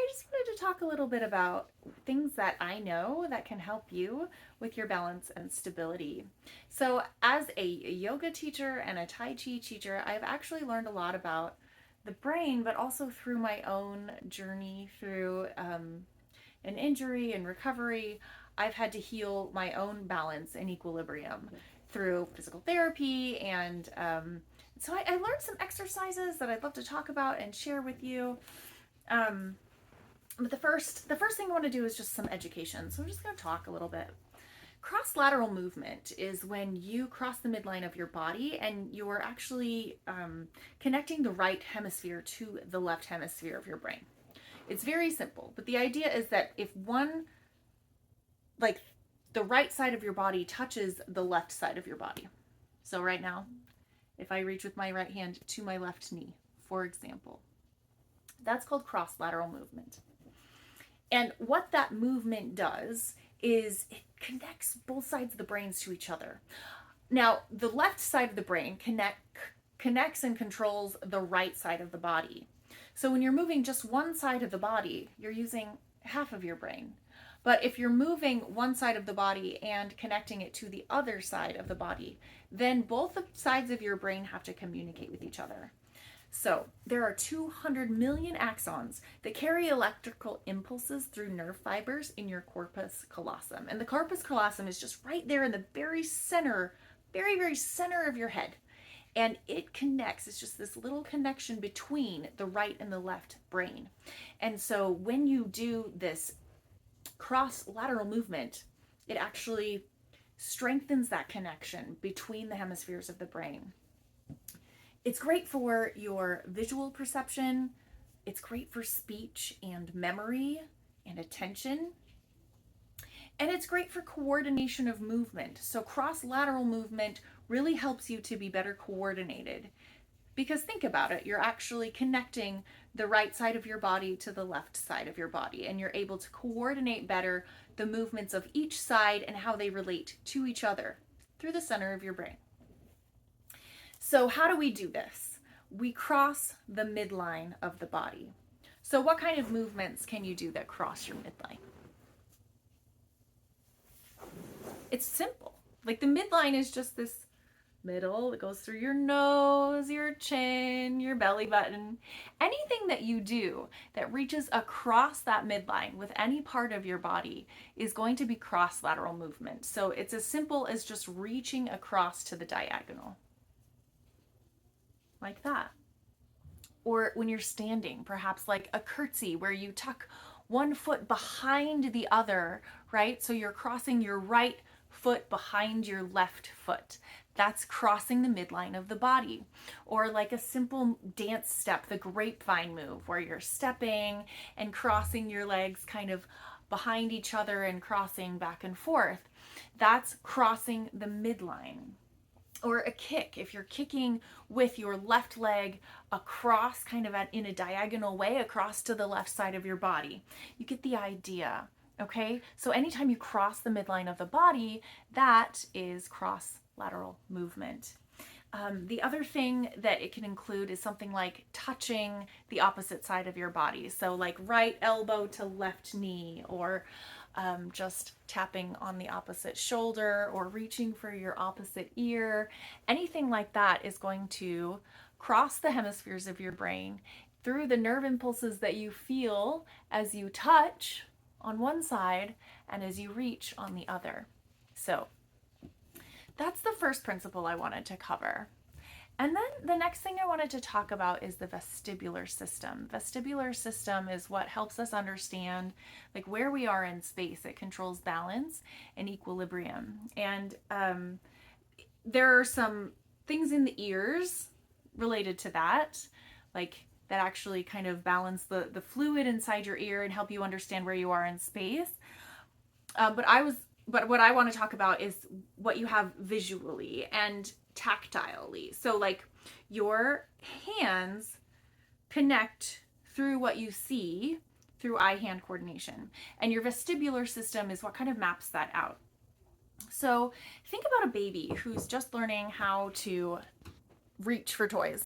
I just wanted to talk a little bit about things that I know that can help you with your balance and stability. So, as a yoga teacher and a Tai Chi teacher, I've actually learned a lot about the brain, but also through my own journey through an injury and recovery. I've had to heal my own balance and equilibrium through physical therapy and so I learned some exercises that I'd love to talk about and share with you. Um, but the first thing I want to do is just some education. So I'm just going to talk a little bit. Cross lateral movement is when you cross the midline of your body and you're actually connecting the right hemisphere to the left hemisphere of your brain. It's very simple, but the idea is that if one, like the right side of your body touches the left side of your body. So right now, if I reach with my right hand to my left knee, for example, that's called cross lateral movement. And what that movement does is it connects both sides of the brains to each other. Now, the left side of the brain connects and controls the right side of the body. So when you're moving just one side of the body, you're using half of your brain. But if you're moving one side of the body and connecting it to the other side of the body, then both sides of your brain have to communicate with each other. So there are 200 million axons that carry electrical impulses through nerve fibers in your corpus callosum. And the corpus callosum is just right there in the very center, very center of your head. And it connects, it's just this little connection between the right and the left brain. And so when you do this cross lateral movement, it actually strengthens that connection between the hemispheres of the brain. It's great for your visual perception. It's great for speech and memory and attention. And it's great for coordination of movement. So cross lateral movement really helps you to be better coordinated. Because think about it, you're actually connecting the right side of your body to the left side of your body, and you're able to coordinate better the movements of each side and how they relate to each other through the center of your brain. So how do we do this? We cross the midline of the body. So what kind of movements can you do that cross your midline? It's simple. Like the midline is just this middle that goes through your nose, your chin, your belly button. Anything that you do that reaches across that midline with any part of your body is going to be cross lateral movement. So it's as simple as just reaching across to the diagonal. Like that. Or when you're standing, perhaps like a curtsy where you tuck one foot behind the other, right? So you're crossing your right foot behind your left foot. That's crossing the midline of the body. Or like a simple dance step, the grapevine move, where you're stepping and crossing your legs kind of behind each other and crossing back and forth. That's crossing the midline. Or a kick, if you're kicking with your left leg across kind of in a diagonal way across to the left side of your body. You get the idea, okay? So anytime you cross the midline of the body, that is cross lateral movement. The other thing that it can include is something like touching the opposite side of your body. So like right elbow to left knee, or just tapping on the opposite shoulder, or reaching for your opposite ear. Anything like that is going to cross the hemispheres of your brain through the nerve impulses that you feel as you touch on one side and as you reach on the other. So that's the first principle I wanted to cover. And then the next thing I wanted to talk about is the vestibular system. Vestibular system is what helps us understand like where we are in space. It controls balance and equilibrium. And there are some things in the ears related to that, like that actually kind of balance the fluid inside your ear and help you understand where you are in space. But what I want to talk about is what you have visually and tactilely. So like your hands connect through what you see through eye-hand coordination. And your vestibular system is what kind of maps that out. So think about a baby who's just learning how to reach for toys.